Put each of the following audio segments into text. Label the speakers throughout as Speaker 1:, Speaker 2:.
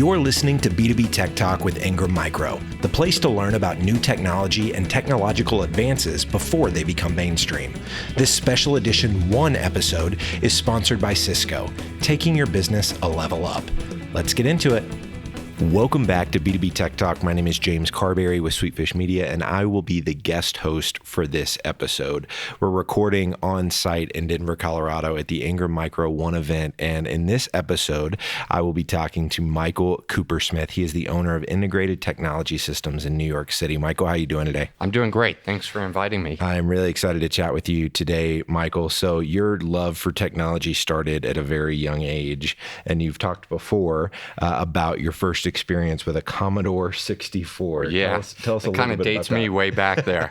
Speaker 1: You're listening to B2B Tech Talk with Ingram Micro, the place to learn about new technology and technological advances before they become mainstream. This special edition 1 episode is sponsored by Cisco, taking your business a level up. Let's get into it. Welcome back to B2B Tech Talk. My name is James Carbary with Sweetfish Media, and I will be the guest host for this episode. We're recording on site in Denver, Colorado at the Ingram Micro ONE event, and in this episode, I will be talking to Michael Coopersmith. He is the owner of Integrated Technology Systems in New York City. Michael, how are you doing today?
Speaker 2: I'm doing great. Thanks for inviting me.
Speaker 1: I'm really excited to chat with you today, Michael. So your love for technology started at a very young age, and you've talked before about your first experience with a Commodore 64.
Speaker 2: Yeah,
Speaker 1: tell us a little bit about that.
Speaker 2: It kind of dates me way back there.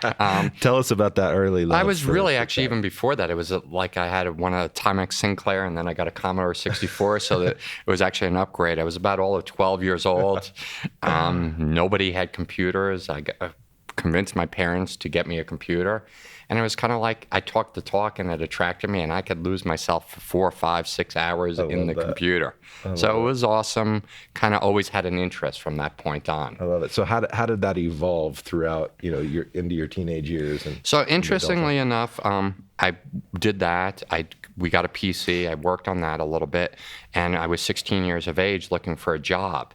Speaker 1: Tell us about that early love.
Speaker 2: I was really actually even before that. It was like I had one of Timex Sinclair, and then I got a Commodore 64, so that it was actually an upgrade. I was about all of 12 years old. Nobody had computers. I convinced my parents to get me a computer. And it was kind of like I talked the talk and it attracted me, and I could lose myself for 4, 5, 6 hours in the computer. So it was awesome. Kind of always had an interest from that point on.
Speaker 1: I love it. So how did that evolve throughout, into your teenage years?
Speaker 2: So interestingly enough, I did that. We got a PC. I worked on that a little bit, and I was 16 years of age looking for a job.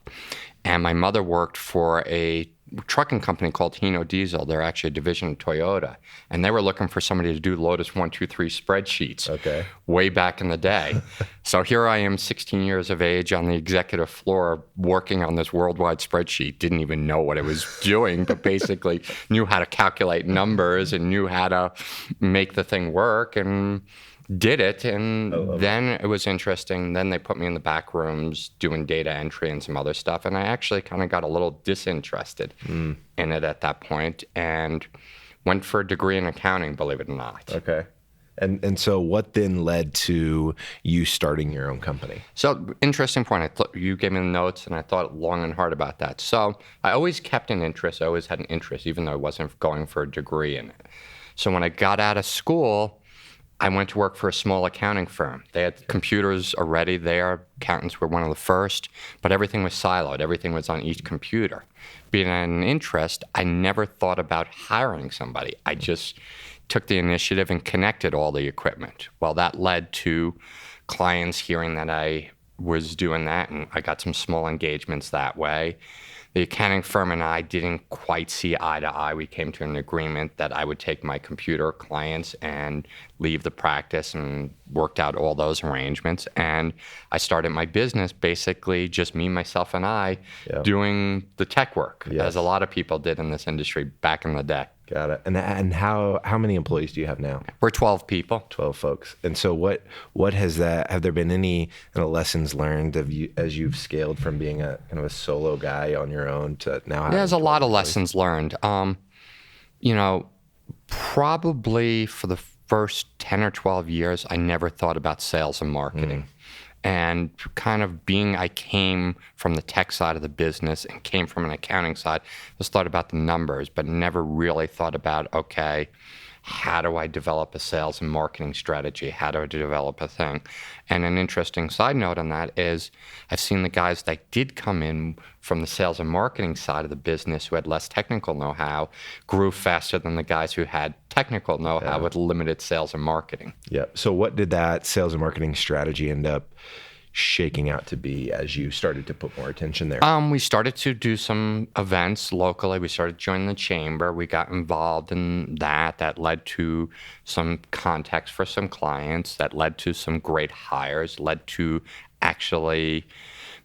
Speaker 2: And my mother worked for a trucking company called Hino Diesel. They're actually a division of Toyota, and they were looking for somebody to do Lotus 1, 2, 3 spreadsheets.
Speaker 1: Okay.
Speaker 2: Way back in the day. So here I am, 16 years of age, on the executive floor working on this worldwide spreadsheet. Didn't even know what I was doing, but basically knew how to calculate numbers and knew how to make the thing work, and did it. And then it was interesting. Then they put me in the back rooms doing data entry and some other stuff. And I actually kind of got a little disinterested in it at that point, and went for a degree in accounting, believe it or not.
Speaker 1: Okay. And so what then led to you starting your own company?
Speaker 2: So interesting point. You gave me the notes, and I thought long and hard about that. So I always kept an interest. I always had an interest, even though I wasn't going for a degree in it. So when I got out of school, I went to work for a small accounting firm. They had computers already there. Accountants were one of the first, but everything was siloed. Everything was on each computer. Being an interest, I never thought about hiring somebody. I just took the initiative and connected all the equipment. Well, that led to clients hearing that I was doing that, and I got some small engagements that way. The accounting firm and I didn't quite see eye to eye. We came to an agreement that I would take my computer clients and leave the practice, and worked out all those arrangements. And I started my business, basically just me, myself, and I, doing the tech work, as a lot of people did in this industry back in the day.
Speaker 1: Got it. And how many employees do you have now?
Speaker 2: We're 12 people.
Speaker 1: 12 folks. And so what has that, have there been any lessons learned as you've scaled from being a kind of a solo guy on your own to now?
Speaker 2: There's a lot of lessons learned. Probably for the first 10 or 12 years, I never thought about sales and marketing. And kind of I came from the tech side of the business and came from an accounting side, just thought about the numbers, but never really thought about, okay, how do I develop a sales and marketing strategy? How do I develop a thing? And an interesting side note on that is I've seen the guys that did come in from the sales and marketing side of the business who had less technical know-how grew faster than the guys who had technical know-how with limited sales and marketing.
Speaker 1: Yeah. So what did that sales and marketing strategy end up shaking out to be as you started to put more attention there?
Speaker 2: We started to do some events locally. We started joining the chamber. We got involved in that. That led to some contacts for some clients. That led to some great hires. Led to actually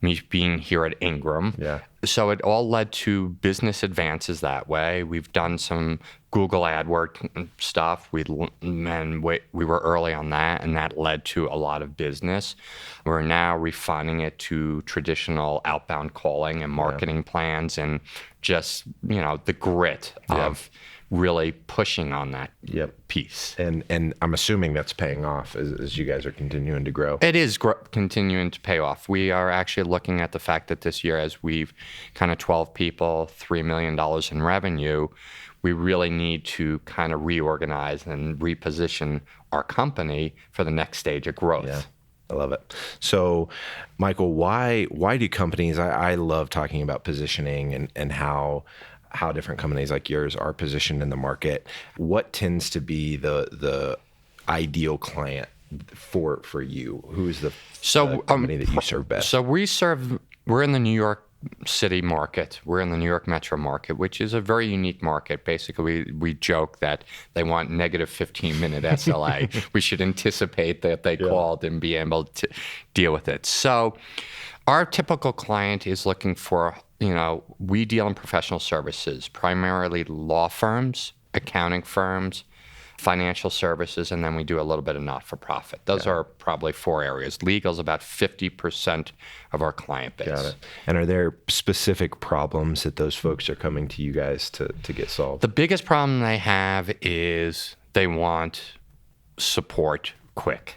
Speaker 2: me being here at Ingram.
Speaker 1: Yeah.
Speaker 2: So it all led to business advances that way. We've done some Google AdWords stuff. We were early on that, and that led to a lot of business. We're now refining it to traditional outbound calling and marketing plans, and just the grit of really pushing on that piece.
Speaker 1: And I'm assuming that's paying off as you guys are continuing to grow.
Speaker 2: It is continuing to pay off. We are actually looking at the fact that this year, as we've kind of 12 people, $3 million in revenue, we really need to kind of reorganize and reposition our company for the next stage of growth.
Speaker 1: I love it. So, Michael, why do companies? I love talking about positioning and how different companies like yours are positioned in the market. What tends to be the ideal client for you? Who is the company that you serve best?
Speaker 2: So we're in the New York City market. We're in the New York metro market, which is a very unique market. Basically, we joke that they want negative 15-minute SLA. We should anticipate that they called and be able to deal with it. So our typical client is looking for, we deal in professional services, primarily law firms, accounting firms, financial services, and then we do a little bit of not-for-profit. Those are probably 4 areas. Legal is about 50% of our client base.
Speaker 1: Got it. And are there specific problems that those folks are coming to you guys to get solved?
Speaker 2: The biggest problem they have is they want support quick.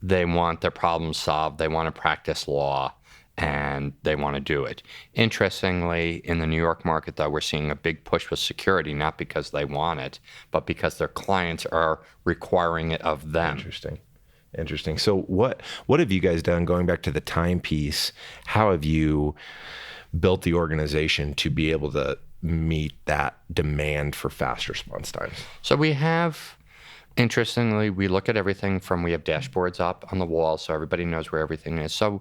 Speaker 2: They want their problems solved. They want to practice law, and they want to do it. Interestingly, in the New York market, though, we're seeing a big push with security, not because they want it, but because their clients are requiring it of them.
Speaker 1: Interesting. So what have you guys done, going back to the time piece? How have you built the organization to be able to meet that demand for fast response times?
Speaker 2: So we have, interestingly, we look at everything from, we have dashboards up on the wall so everybody knows where everything is. So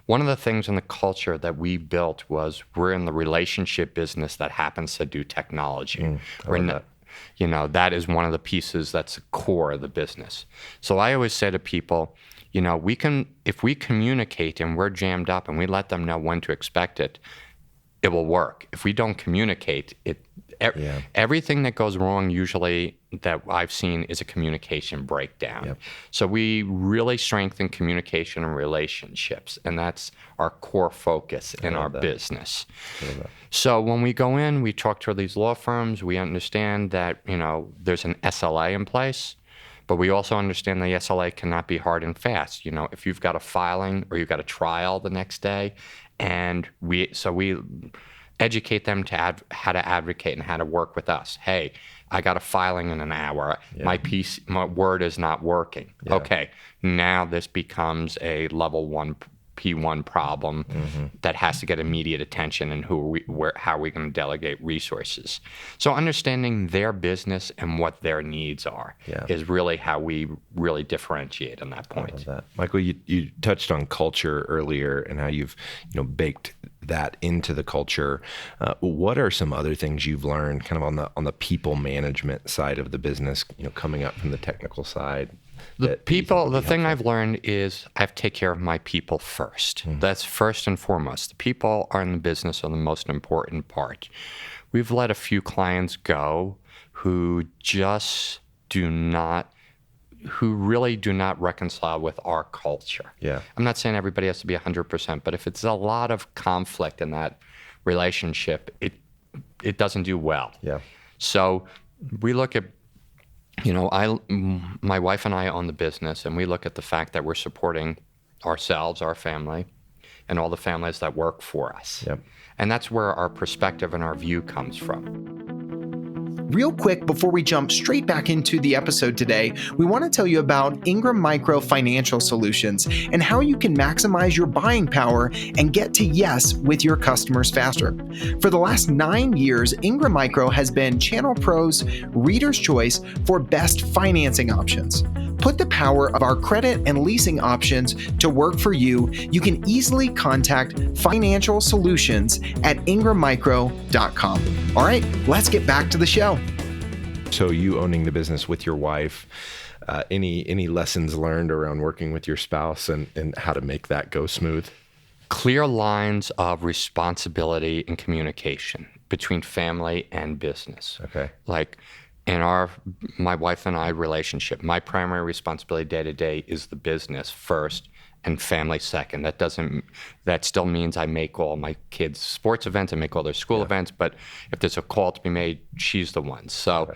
Speaker 2: one of the things in the culture that we built was we're in the relationship business that happens to do technology. That is one of the pieces that's the core of the business. So I always say to people, if we communicate and we're jammed up and we let them know when to expect it, it will work. If we don't communicate, everything that goes wrong usually that I've seen is a communication breakdown.
Speaker 1: Yep.
Speaker 2: So we really strengthen communication and relationships, and that's our core focus in our business. So when we go in, we talk to these law firms, we understand that, there's an SLA in place, but we also understand the SLA cannot be hard and fast. If you've got a filing or you've got a trial the next day, and we educate them to how to advocate and how to work with us. Hey, I got a filing in an hour. My Word is not working. Okay, now this becomes a level 1 P1 problem that has to get immediate attention, and how are we going to delegate resources? So understanding their business and what their needs are is really how we really differentiate on that point.
Speaker 1: I love that. Michael, you touched on culture earlier and how you've baked that into the culture. What are some other things you've learned kind of on the people management side of the business, coming up from the technical side?
Speaker 2: The thing I've learned is I have to take care of my people first. That's first and foremost. The people are in the business are the most important part. We've let a few clients go who really do not reconcile with our culture.
Speaker 1: Yeah.
Speaker 2: I'm not saying everybody has to be 100%, but if it's a lot of conflict in that relationship, it doesn't do well.
Speaker 1: Yeah.
Speaker 2: So we look at, my wife and I own the business, and we look at the fact that we're supporting ourselves, our family, and all the families that work for us.
Speaker 1: Yep.
Speaker 2: And that's where our perspective and our view comes from.
Speaker 3: Real quick, before we jump straight back into the episode today, we want to tell you about Ingram Micro Financial Solutions and how you can maximize your buying power and get to yes with your customers faster. For the last 9 years, Ingram Micro has been Channel Pro's reader's choice for best financing options. Put the power of our credit and leasing options to work for you. You can easily contact Financial Solutions at ingrammicro.com. All right, let's get back to the show.
Speaker 1: So you owning the business with your wife, any lessons learned around working with your spouse and how to make that go smooth?
Speaker 2: Clear lines of responsibility and communication between family and business.
Speaker 1: Okay.
Speaker 2: Like in my wife and I relationship, my primary responsibility day to day is the business first and family second. That still means I make all my kids' sports events, I make all their school events, but if there's a call to be made, she's the one. So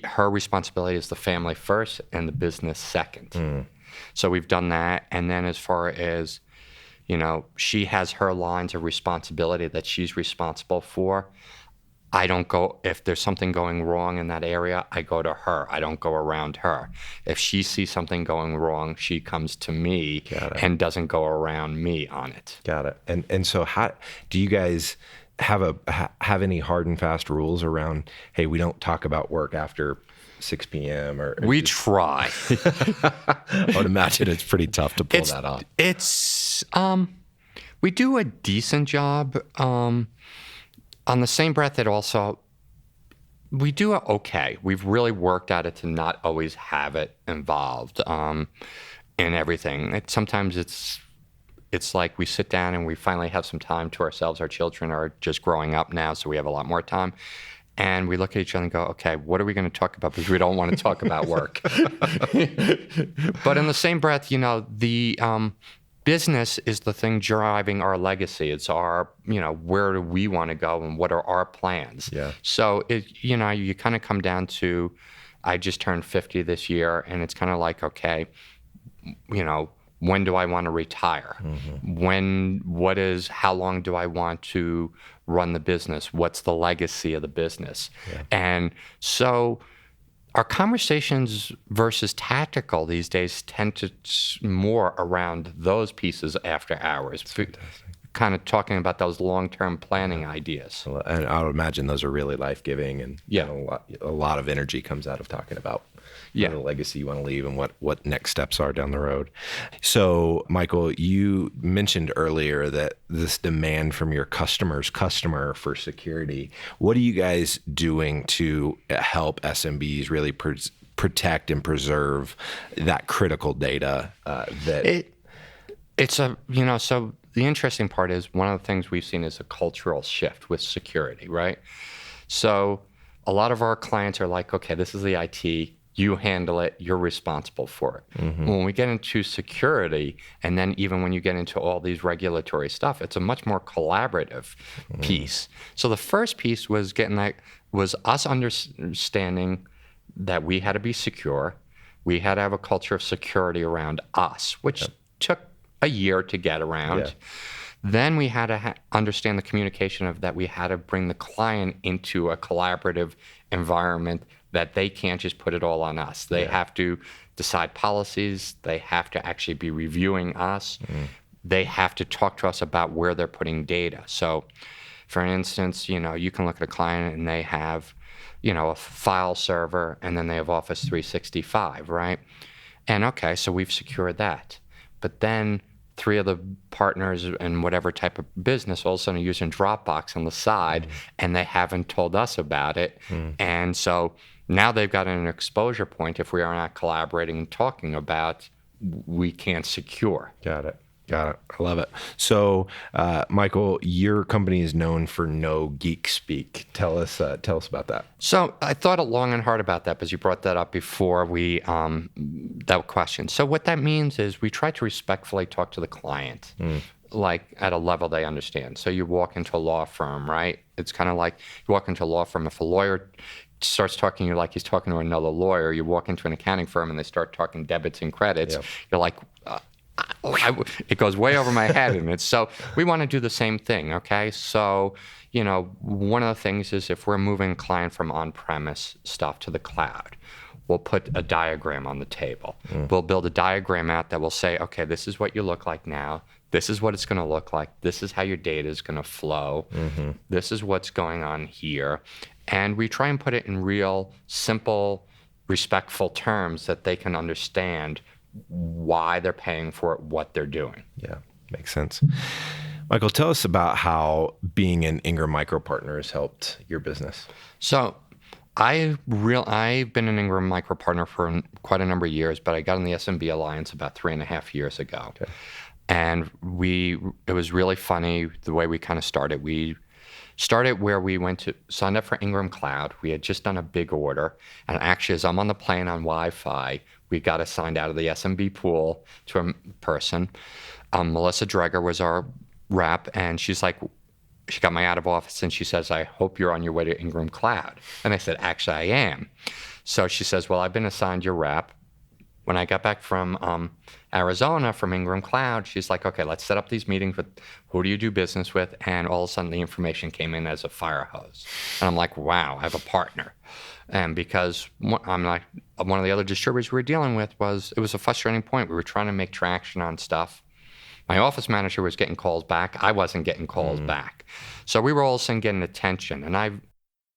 Speaker 2: her responsibility is the family first and the business second. So we've done that. And then as far as, she has her lines of responsibility that she's responsible for. I don't go, if there's something going wrong in that area, I go to her. I don't go around her. If she sees something going wrong, she comes to me and doesn't go around me on it.
Speaker 1: Got it. And so how do you guys have any hard and fast rules around, hey, we don't talk about work after 6 p.m. or
Speaker 2: we try.
Speaker 1: I would imagine it's pretty tough to pull that off.
Speaker 2: It's we do a decent job. On the same breath, it also, we do it okay. We've really worked at it to not always have it involved in everything. Sometimes it's like we sit down and we finally have some time to ourselves. Our children are just growing up now, so we have a lot more time. And we look at each other and go, okay, what are we going to talk about? Because we don't want to talk about work. But in the same breath, the business is the thing driving our legacy. It's our, where do we want to go and what are our plans? Yeah. So, you kind of come down to, I just turned 50 this year, and it's kind of like, okay, when do I want to retire? Mm-hmm. How long do I want to run the business? What's the legacy of the business? Yeah. And so our conversations versus tactical these days tend to more around those pieces after hours, kind of talking about those long-term planning ideas.
Speaker 1: And I would imagine those are really life-giving, and a lot of energy comes out of talking about the legacy you want to leave and what next steps are down the road. So, Michael, you mentioned earlier that this demand from your customer for security. What are you guys doing to help SMBs really protect and preserve that critical data?
Speaker 2: So the interesting part is one of the things we've seen is a cultural shift with security, right? So a lot of our clients are like, okay, this is the IT. You handle it, you're responsible for it. Mm-hmm. When we get into security, and then even when you get into all these regulatory stuff, it's a much more collaborative piece. So the first piece was us understanding that we had to be secure. We had to have a culture of security around us, which took a year to get around. Yeah. Then we had to understand the communication of that we had to bring the client into a collaborative environment, that they can't just put it all on us. They have to decide policies. They have to actually be reviewing us. They have to talk to us about where they're putting data. So, for instance, you can look at a client and they have, a file server, and then they have Office 365, right? And okay, so we've secured that. But then 3 of the partners in whatever type of business all of a sudden are using Dropbox on the side, and they haven't told us about it. And so now they've got an exposure point. If we are not collaborating and talking about, we can't secure.
Speaker 1: Got it. I love it. So, Michael, your company is known for no geek speak. Tell us about that.
Speaker 2: So I thought long and hard about that because you brought that up before that question. So what that means is we try to respectfully talk to the client, like at a level they understand. So you walk into a law firm, right? It's kind of like you walk into a law firm. If a lawyer starts talking to you like he's talking to another lawyer, you walk into an accounting firm and they start talking debits and credits. Yep. You're like, it goes way over my head. And so we want to do the same thing. Okay. So, one of the things is if we're moving a client from on-premise stuff to the cloud, we'll put a diagram on the table. We'll build a diagram out that will say, okay, this is what you look like now. This is what it's going to look like. This is how your data is going to flow. This is what's going on here. And we try and put it in real, simple, respectful terms that they can understand why they're paying for it, what they're doing.
Speaker 1: Yeah, makes sense. Michael, tell us about how being an Ingram Micro partner has helped your business.
Speaker 2: So I've been an Ingram Micro partner for quite a number of years, but I got in the SMB Alliance about 3.5 years ago. Okay. And it was really funny the way we kind of started. We started where we signed up for Ingram Cloud. We had just done a big order. And actually, as I'm on the plane on Wi-Fi, we got assigned out of the SMB pool to a person. Melissa Dreger was our rep, and she's like, she got my out of office, and she says, I hope you're on your way to Ingram Cloud. And I said, actually, I am. So she says, well, I've been assigned your rep. when I got back from Arizona from Ingram Cloud, she's like, okay, let's set up these meetings with who do you do business with? And all of a sudden the information came in as a fire hose. And I'm like, wow, I have a partner. And because I'm like, one of the other distributors we were dealing with it was a frustrating point. We were trying to make traction on stuff. My office manager was getting calls back. I wasn't getting calls back. So we were all of a sudden getting attention. And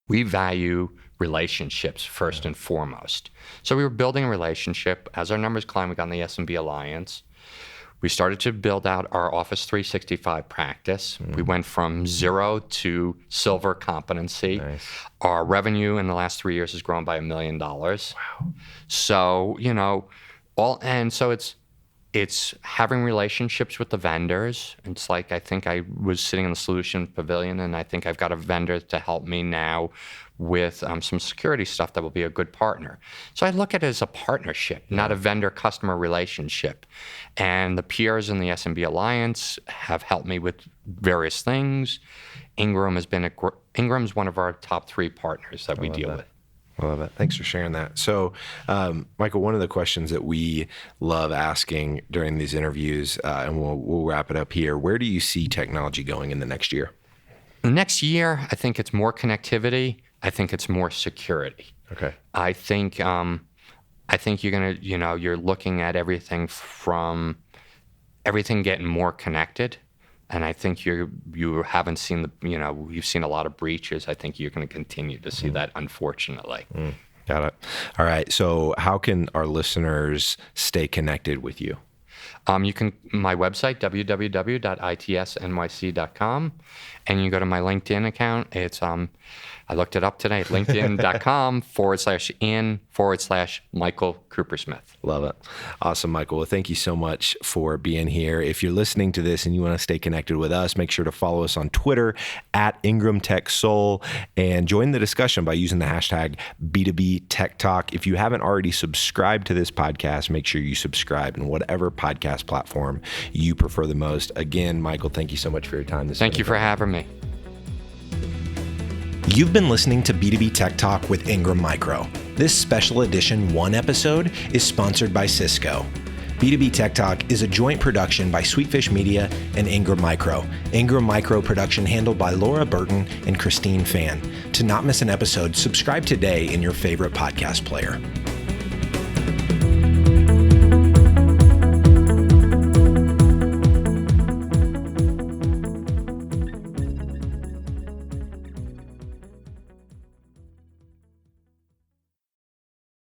Speaker 2: we value relationships first and foremost. So we were building a relationship. As our numbers climbed, we got in the SMB Alliance. We started to build out our Office 365 practice. We went from 0 to silver competency.
Speaker 1: Nice.
Speaker 2: Our revenue in the last 3 years has grown by $1 million. Wow. So, so it's having relationships with the vendors. It's like, I think I was sitting in the solution pavilion, and I think I've got a vendor to help me now with some security stuff that will be a good partner. So I look at it as a partnership, not a vendor-customer relationship. And the peers in the SMB Alliance have helped me with various things. Ingram's one of our top 3 partners that we deal with.
Speaker 1: I love it. Thanks for sharing that. So, Michael, one of the questions that we love asking during these interviews, and we'll wrap it up here, where do you see technology going in the next year?
Speaker 2: The next year, I think it's more connectivity. I think it's more security.
Speaker 1: Okay.
Speaker 2: I think you're gonna, you're looking at everything getting more connected. And I think you haven't seen you've seen a lot of breaches. I think you're going to continue to see that, unfortunately.
Speaker 1: Got it. All right. So how can our listeners stay connected with you?
Speaker 2: My website, www.itsnyc.com, and you go to my LinkedIn account. It's, I looked it up today, linkedin.com/Michael Coopersmith.
Speaker 1: Love it. Awesome, Michael. Well, thank you so much for being here. If you're listening to this and you want to stay connected with us, make sure to follow us on Twitter @IngramTechSoul and join the discussion by using the hashtag B2B Tech Talk. If you haven't already subscribed to this podcast, make sure you subscribe in whatever podcast platform you prefer the most. Again, Michael, thank you so much for your time this
Speaker 2: Thank you for having me.
Speaker 1: You've been listening to B2B Tech Talk with Ingram Micro. This special edition 1 episode is sponsored by Cisco. B2B Tech Talk is a joint production by Sweetfish Media and Ingram Micro. Ingram Micro production handled by Laura Burton and Christine Fan. To not miss an episode, subscribe today in your favorite podcast player.